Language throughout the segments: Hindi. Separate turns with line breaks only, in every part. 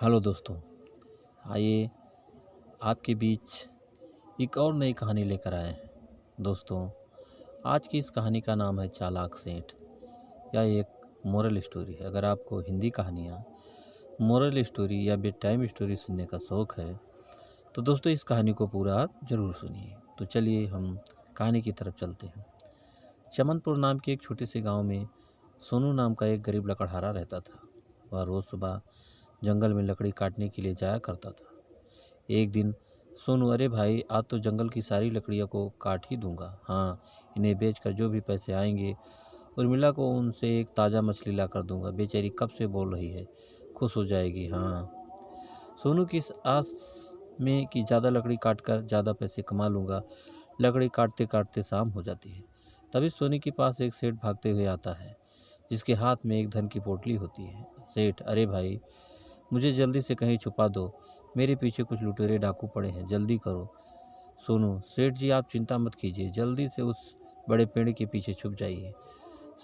हेलो दोस्तों, आइए आपके बीच एक और नई कहानी लेकर आए हैं। दोस्तों, आज की इस कहानी का नाम है चालाक सेठ। यह एक मोरल स्टोरी है। अगर आपको हिंदी कहानियाँ, मोरल स्टोरी या बेड टाइम स्टोरी सुनने का शौक़ है तो दोस्तों इस कहानी को पूरा आप ज़रूर सुनिए। तो चलिए हम कहानी की तरफ चलते हैं। चमनपुर नाम के एक छोटे से गाँव में सोनू नाम का एक गरीब लकड़हारा रहता था। वह रोज़ सुबह जंगल में लकड़ी काटने के लिए जाया करता था। एक दिन सोनू, अरे भाई, आज तो जंगल की सारी लकड़ियों को काट ही दूंगा। हाँ, इन्हें बेचकर जो भी पैसे आएंगे उर्मिला को उनसे एक ताज़ा मछली ला कर दूंगा। बेचारी कब से बोल रही है, खुश हो जाएगी। हाँ, सोनू की इस आस में कि ज़्यादा लकड़ी काटकर ज़्यादा पैसे कमा लूँगा। लकड़ी काटते काटते शाम हो जाती है। तभी सोनी के पास एक सेठ भागते हुए आता है जिसके हाथ में एक धन की पोटली होती है। सेठ, अरे भाई, मुझे जल्दी से कहीं छुपा दो, मेरे पीछे कुछ लुटेरे डाकू पड़े हैं, जल्दी करो। सोनू, सेठ जी आप चिंता मत कीजिए, जल्दी से उस बड़े पेड़ के पीछे छुप जाइए।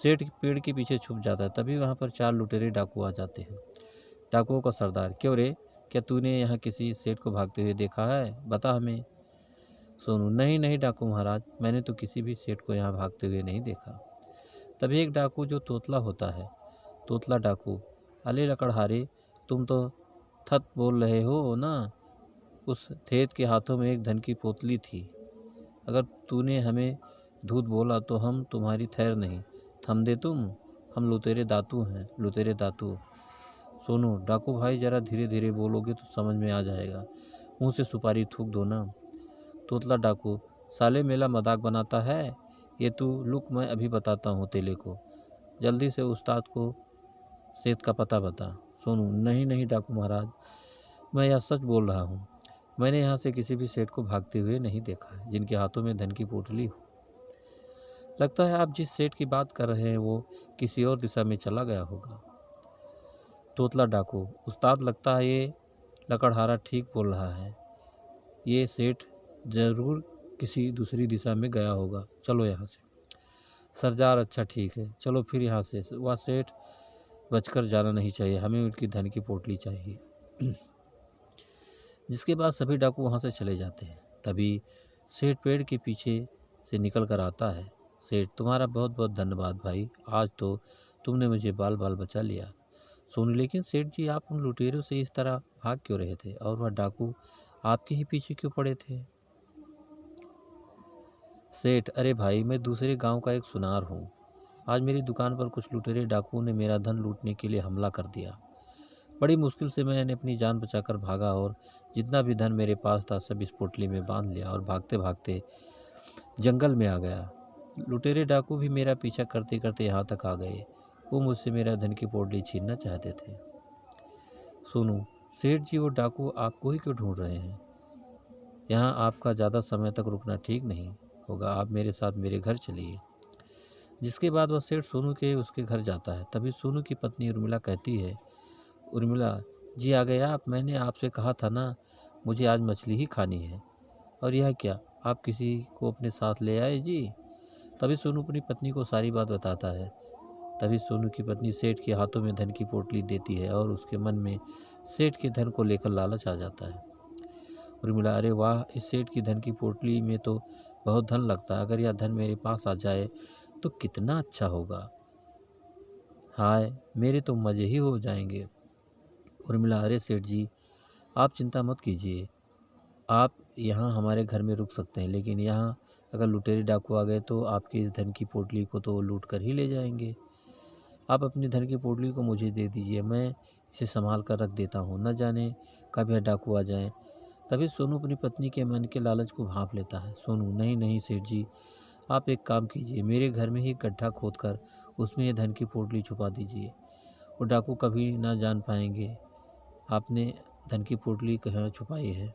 सेठ पेड़ के पीछे छुप जाता है। तभी वहाँ पर 4 लुटेरे डाकू आ जाते हैं। डाकुओं का सरदार, क्यों रे, क्या तूने यहाँ किसी सेठ को भागते हुए देखा है, बता हमें। सोनू, नहीं नहीं डाकू महाराज, मैंने तो किसी भी सेठ को यहाँ भागते हुए नहीं देखा। तभी एक डाकू जो तोतला होता है, तोतला डाकू, अले लकड़हारे, तुम तो थत बोल रहे हो ना। उस थेत के हाथों में एक धन की पोतली थी। अगर तूने हमें धूत बोला तो हम तुम्हारी खैर नहीं, थम दे तुम, हम लुतेरे दातू हैं, लुतेरे दातू। सोनू, डाकू भाई जरा धीरे धीरे बोलोगे तो समझ में आ जाएगा, मुंह से सुपारी थूक दो ना। तोतला डाकू, साले मेला मजाक बनाता है, ये तू लुक, मैं अभी बताता हूँ तेले को, जल्दी से उस्ताद को सेठ का पता बता। सोनू, नहीं नहीं डाकू महाराज, मैं यह सच बोल रहा हूँ, मैंने यहाँ से किसी भी सेठ को भागते हुए नहीं देखा है जिनके हाथों में धन की पोटली हो। लगता है आप जिस सेठ की बात कर रहे हैं वो किसी और दिशा में चला गया होगा। तोतला डाकू, उस्ताद लगता है ये लकड़हारा ठीक बोल रहा है, ये सेठ जरूर किसी दूसरी दिशा में गया होगा, चलो यहाँ से। सरदार, अच्छा ठीक है, चलो फिर यहाँ से। वह सेठ बचकर जाना नहीं चाहिए, हमें उनकी धन की पोटली चाहिए। जिसके बाद सभी डाकू वहाँ से चले जाते हैं। तभी सेठ पेड़ के पीछे से निकल कर आता है। सेठ, तुम्हारा बहुत बहुत धन्यवाद भाई, आज तो तुमने मुझे बाल बाल बचा लिया। सोनू, लेकिन सेठ जी आप उन लुटेरों से इस तरह भाग क्यों रहे थे, और वह डाकू आपके ही पीछे क्यों पड़े थे। सेठ, अरे भाई, मैं दूसरे गांव का एक सुनार हूँ। आज मेरी दुकान पर कुछ लुटेरे डाकुओं ने मेरा धन लूटने के लिए हमला कर दिया। बड़ी मुश्किल से मैंने अपनी जान बचाकर भागा और जितना भी धन मेरे पास था सब इस पोटली में बांध लिया और भागते भागते जंगल में आ गया। लुटेरे डाकू भी मेरा पीछा करते करते यहाँ तक आ गए। वो मुझसे मेरा धन की पोटली छीनना चाहते थे। सोनू, सेठ जी वो डाकू आपको ही क्यों ढूंढ रहे हैं, यहाँ आपका ज़्यादा समय तक रुकना ठीक नहीं होगा, आप मेरे साथ मेरे घर चलिए। जिसके बाद वह सेठ सोनू के उसके घर जाता है। तभी सोनू की पत्नी उर्मिला कहती है, उर्मिला जी आ गए आप, मैंने आपसे कहा था ना मुझे आज मछली ही खानी है, और यह क्या, आप किसी को अपने साथ ले आए जी। तभी सोनू अपनी पत्नी को सारी बात बताता है। तभी सोनू की पत्नी सेठ के हाथों में धन की पोटली देती है और उसके मन में सेठ के धन को लेकर लालच आ जाता है। उर्मिला, अरे वाह, इस सेठ की धन की पोटली में तो बहुत धन लगता है, अगर यह धन मेरे पास आ जाए तो कितना अच्छा होगा, हाय मेरे तो मज़े ही हो जाएंगे। उर्मिला, अरे सेठ जी आप चिंता मत कीजिए, आप यहाँ हमारे घर में रुक सकते हैं, लेकिन यहाँ अगर लुटेरे डाकू आ गए तो आपके इस धन की पोटली को तो लूट कर ही ले जाएंगे। आप अपनी धन की पोटली को मुझे दे दीजिए, मैं इसे संभाल कर रख देता हूँ, न जाने कब यह डाकू आ जाए। तभी सोनू अपनी पत्नी के मन के लालच को भांप लेता है। सोनू, नहीं नहीं सेठ जी, आप एक काम कीजिए, मेरे घर में ही गड्ढा खोद कर उसमें ये धन की पोटली छुपा दीजिए, वो डाकू कभी ना जान पाएंगे आपने धन की पोटली कहाँ छुपाई है।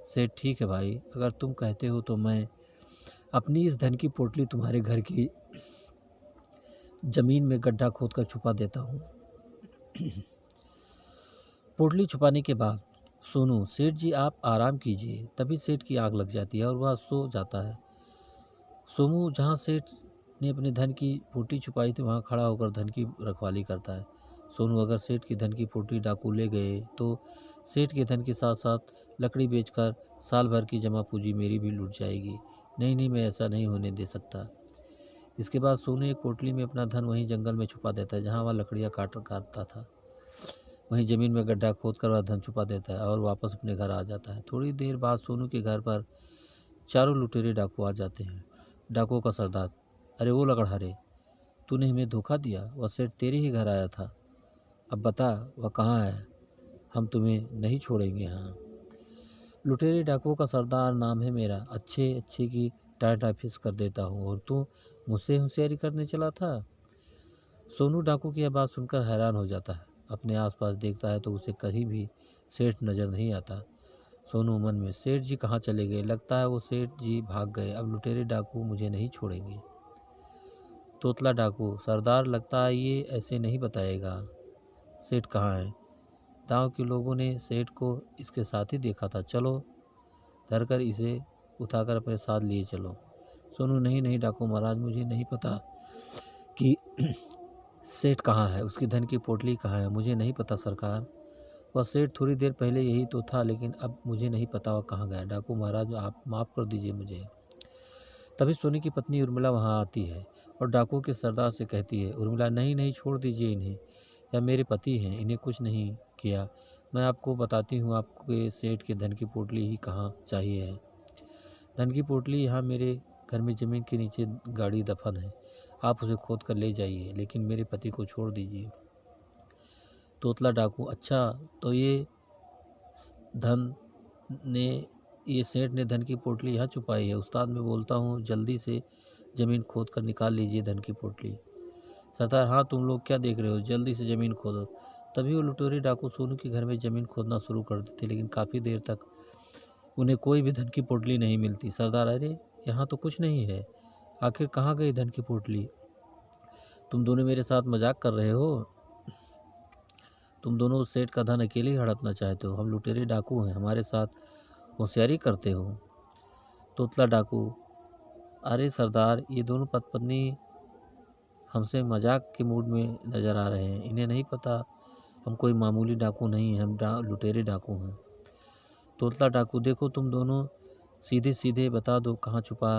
सेठ, ठीक है भाई, अगर तुम कहते हो तो मैं अपनी इस धन की पोटली तुम्हारे घर की ज़मीन में गड्ढा खोद कर छुपा देता हूँ। पोटली छुपाने के बाद सोनू, सेठ जी आप आराम कीजिए। तभी सेठ की आग लग जाती है और वह सो जाता है। सोनू जहाँ सेठ ने अपने धन की पोटली छुपाई थी वहाँ खड़ा होकर धन की रखवाली करता है। सोनू, अगर सेठ की धन की पोटली डाकू ले गए तो सेठ के धन के साथ साथ लकड़ी बेचकर साल भर की जमा पूंजी मेरी भी लूट जाएगी। नहीं नहीं, मैं ऐसा नहीं होने दे सकता। इसके बाद सोनू एक पोटली में अपना धन वहीं जंगल में छुपा देता है जहाँ वह लकड़ियाँ काटता था। वहीं ज़मीन में गड्ढा खोद कर वह धन छुपा देता है और वापस अपने घर आ जाता है। थोड़ी देर बाद सोनू के घर पर चारों लुटेरे डाकू आ जाते हैं। डाकुओं का सरदार, अरे वो लकड़हारे, तूने हमें धोखा दिया। वह सेठ तेरे ही घर आया था। अब बता वह कहाँ है, हम तुम्हें नहीं छोड़ेंगे। हाँ, लुटेरे डाकुओं का सरदार नाम है मेरा। अच्छे अच्छे की टाटा फिस कर देता हूँ और तू मुझसे होशियारी करने चला था। सोनू डाकू की यह बात सुनकर हैरान हो जाता है। अपने आसपास देखता है तो उसे कहीं भी सेठ नजर नहीं आता। सोनू मन में, सेठ जी कहाँ चले गए? लगता है वो सेठ जी भाग गए। अब लुटेरे डाकू मुझे नहीं छोड़ेंगे। तोतला डाकू, सरदार, लगता है ये ऐसे नहीं बताएगा सेठ कहाँ है। गाँव के लोगों ने सेठ को इसके साथ ही देखा था। चलो धरकर इसे उठाकर अपने साथ लिए चलो। सोनू, नहीं नहीं डाकू महाराज, मुझे नहीं पता कि सेठ कहाँ है, उसकी धन की पोटली कहाँ है। मुझे नहीं पता सरकार। वह सेठ थोड़ी देर पहले यही तो था, लेकिन अब मुझे नहीं पता वह कहाँ गया। डाकू महाराज, आप माफ़ कर दीजिए मुझे। तभी सोनी की पत्नी उर्मिला वहाँ आती है और डाकू के सरदार से कहती है, उर्मिला, नहीं नहीं, छोड़ दीजिए इन्हें, या मेरे पति हैं, इन्हें कुछ नहीं किया। मैं आपको बताती हूँ, आपके सेठ के धन की पोटली ही कहाँ चाहिए है। धन की पोटली यहाँ मेरे घर में ज़मीन के नीचे गाड़ी दफन है। आप उसे खोद कर ले जाइए, लेकिन मेरे पति को छोड़ दीजिए। तोतला डाकू, अच्छा तो धन ये सेठ ने धन की पोटली यहाँ छुपाई है। उस्ताद, मैं बोलता हूँ जल्दी से ज़मीन खोद कर निकाल लीजिए धन की पोटली। सरदार, हाँ तुम लोग क्या देख रहे हो, जल्दी से ज़मीन खोदो। तभी वो लुटेरे डाकू सोनू के घर में ज़मीन खोदना शुरू कर देते, लेकिन काफ़ी देर तक उन्हें कोई भी धन की पोटली नहीं मिलती। सरदार, अरे यहाँ तो कुछ नहीं है, आखिर कहाँ गई धन की पोटली? तुम दोनों मेरे साथ मजाक कर रहे हो? तुम दोनों उस सेठ का धन अकेले ही हड़पना चाहते हो। हम लुटेरे डाकू हैं, हमारे साथ होशियारी करते हो। तोतला डाकू, अरे सरदार, ये दोनों पत्नी हमसे मजाक के मूड में नज़र आ रहे हैं। इन्हें नहीं पता हम कोई मामूली डाकू नहीं हैं, हम लुटेरे डाकू हैं। तोतला डाकू, देखो तुम दोनों सीधे सीधे बता दो कहाँ छुपा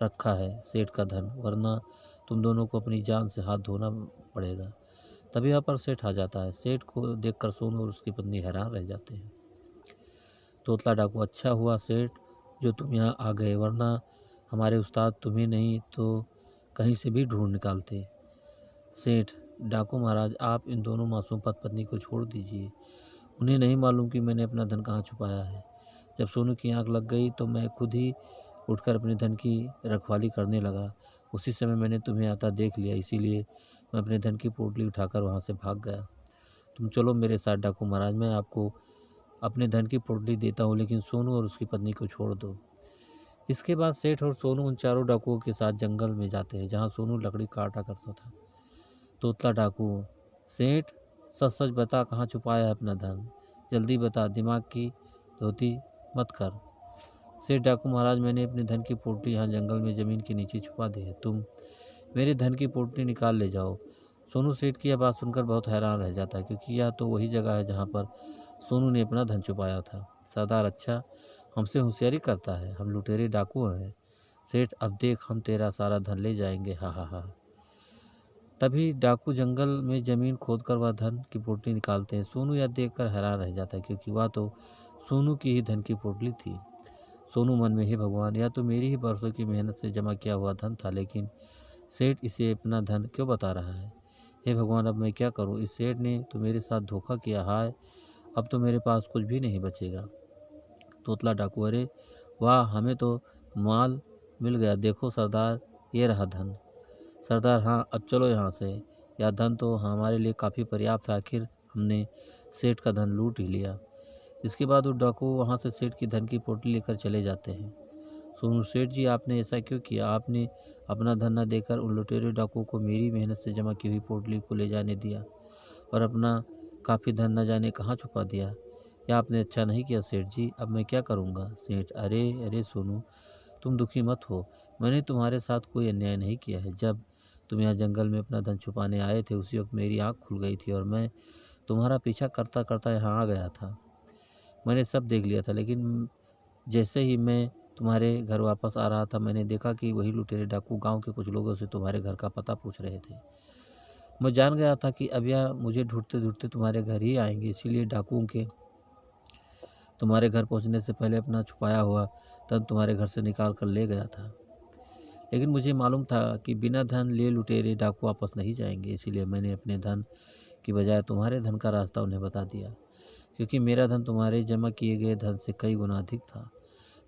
रखा है सेठ का धन, वरना तुम दोनों को अपनी जान से हाथ धोना पड़ेगा। तभी यहाँ पर सेठ आ जाता है। सेठ को देखकर सोनू और उसकी पत्नी हैरान रह जाते हैं। तोतला डाकू, अच्छा हुआ सेठ जो तुम यहाँ आ गए, वरना हमारे उस्ताद तुम्हें नहीं तो कहीं से भी ढूंढ निकालते। सेठ, डाकू महाराज, आप इन दोनों मासूम पत्नी को छोड़ दीजिए। उन्हें नहीं मालूम कि मैंने अपना धन कहाँ छुपाया है। जब सोनू की आंख लग गई तो मैं खुद ही उठकर अपने धन की रखवाली करने लगा। उसी समय मैंने तुम्हें आता देख लिया, इसीलिए मैं अपने धन की पोटली उठाकर वहाँ से भाग गया। तुम चलो मेरे साथ डाकू महाराज, मैं आपको अपने धन की पोटली देता हूँ, लेकिन सोनू और उसकी पत्नी को छोड़ दो। इसके बाद सेठ और सोनू उन चारों डाकुओं के साथ जंगल में जाते हैं जहाँ सोनू लकड़ी काटा करता था। तोतला डाकू, सेठ सच सच बता कहाँ छुपाया है अपना धन, जल्दी बता, दिमाग की धोती मत कर। सेठ, डाकू महाराज, मैंने अपने धन की पोटली यहाँ जंगल में ज़मीन के नीचे छुपा दी है, तुम मेरे धन की पोटली निकाल ले जाओ। सोनू सेठ की यह बात सुनकर बहुत हैरान रह जाता है, क्योंकि यह तो वही जगह है जहाँ पर सोनू ने अपना धन छुपाया था। सरदार, अच्छा हमसे होशियारी करता है, हम लुटेरे डाकू हैं। सेठ, अब देख हम तेरा सारा धन ले जाएंगे, हा हा हा। तभी डाकू जंगल में ज़मीन खोदकर वह धन की पोटली निकालते हैं। सोनू यह देखकर हैरान रह जाता है, क्योंकि वह तो सोनू की ही धन की पोटली थी। सोनू मन में, हे भगवान, यह तो मेरी ही बरसों की मेहनत से जमा किया हुआ धन था, लेकिन सेठ इसे अपना धन क्यों बता रहा है? हे भगवान, अब मैं क्या करूं? इस सेठ ने तो मेरे साथ धोखा किया, हाय अब तो मेरे पास कुछ भी नहीं बचेगा। तोतला डाकू, अरे वाह, हमें तो माल मिल गया, देखो सरदार, ये रहा धन। सरदार, हाँ अब चलो यहाँ से, यह धन तो हमारे लिए काफ़ी पर्याप्त था, आखिर हमने सेठ का धन लूट ही लिया। इसके बाद वो डाकू वहाँ से सेठ की धन की पोटली लेकर चले जाते हैं। सोनू, सेठ जी आपने ऐसा क्यों किया? आपने अपना धन न देकर उन लुटेरे डाकुओं को मेरी मेहनत से जमा की हुई पोटली को ले जाने दिया और अपना काफ़ी धन न जाने कहाँ छुपा दिया। यह आपने अच्छा नहीं किया सेठ जी, अब मैं क्या करूँगा? सेठ, अरे अरे सोनू, तुम दुखी मत हो, मैंने तुम्हारे साथ कोई अन्याय नहीं किया है। जब तुम यहाँ जंगल में अपना धन छुपाने आए थे, उसी वक्त मेरी आँख खुल गई थी और मैं तुम्हारा पीछा करता करता यहाँ आ गया था। मैंने सब देख लिया था, लेकिन जैसे ही मैं तुम्हारे घर वापस आ रहा था, मैंने देखा कि वही लुटेरे डाकू गांव के कुछ लोगों से तुम्हारे घर का पता पूछ रहे थे। मैं जान गया था कि अब यह मुझे ढूंढते ढूंढते तुम्हारे घर ही आएंगे, इसीलिए डाकुओं के तुम्हारे घर पहुंचने से पहले अपना छुपाया हुआ धन तुम्हारे घर से निकाल कर ले गया था। लेकिन मुझे मालूम था कि बिना धन लिए लुटेरे डाकू वापस नहीं जाएंगे, इसीलिए मैंने अपने धन की बजाय तुम्हारे धन का रास्ता उन्हें बता दिया, क्योंकि मेरा धन तुम्हारे जमा किए गए धन से कई गुना अधिक था।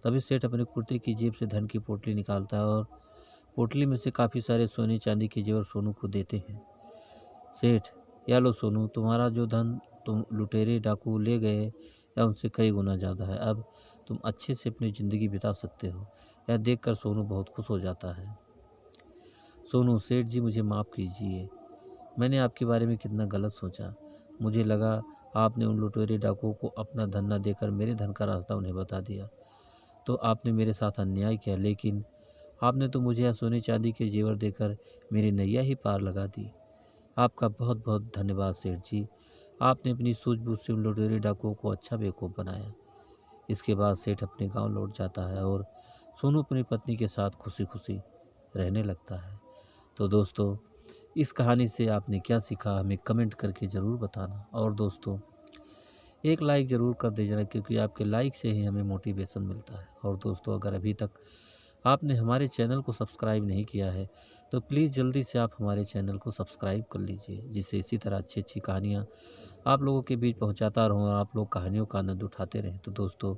तभी सेठ अपने कुर्ते की जेब से धन की पोटली निकालता है और पोटली में से काफ़ी सारे सोने चांदी के जेवर सोनू को देते हैं। सेठ, या लो सोनू, तुम्हारा जो धन तुम लुटेरे डाकू ले गए या उनसे कई गुना ज़्यादा है। अब तुम अच्छे से अपनी ज़िंदगी बिता सकते हो। यह देखकर सोनू बहुत खुश हो जाता है। सोनू, सेठ जी मुझे माफ़ कीजिए, मैंने आपके बारे में कितना गलत सोचा। मुझे लगा आपने उन लुटेरे डाकुओं को अपना धन न देकर मेरे धन का रास्ता उन्हें बता दिया, तो आपने मेरे साथ अन्याय किया। लेकिन आपने तो मुझे यह सोने चांदी के जेवर देकर मेरी नैया ही पार लगा दी। आपका बहुत बहुत धन्यवाद सेठ जी। आपने अपनी सूझबूझ से उन लुटेरे डाकुओं को अच्छा बेवकूफ़ बनाया। इसके बाद सेठ अपने गांव लौट जाता है और सोनू अपनी पत्नी के साथ खुशी खुशी रहने लगता है। तो दोस्तों, इस कहानी से आपने क्या सीखा हमें कमेंट करके ज़रूर बताना। और दोस्तों, एक लाइक ज़रूर कर दीजिएगा, क्योंकि आपके लाइक से ही हमें मोटिवेशन मिलता है। और दोस्तों, अगर अभी तक आपने हमारे चैनल को सब्सक्राइब नहीं किया है, तो प्लीज़ जल्दी से आप हमारे चैनल को सब्सक्राइब कर लीजिए, जिससे इसी तरह अच्छी अच्छी कहानियाँ आप लोगों के बीच पहुँचाता रहूँ और आप लोग कहानियों का आनंद उठाते रहें। तो दोस्तों,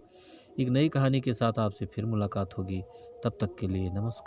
एक नई कहानी के साथ आपसे फिर मुलाकात होगी। तब तक के लिए नमस्कार।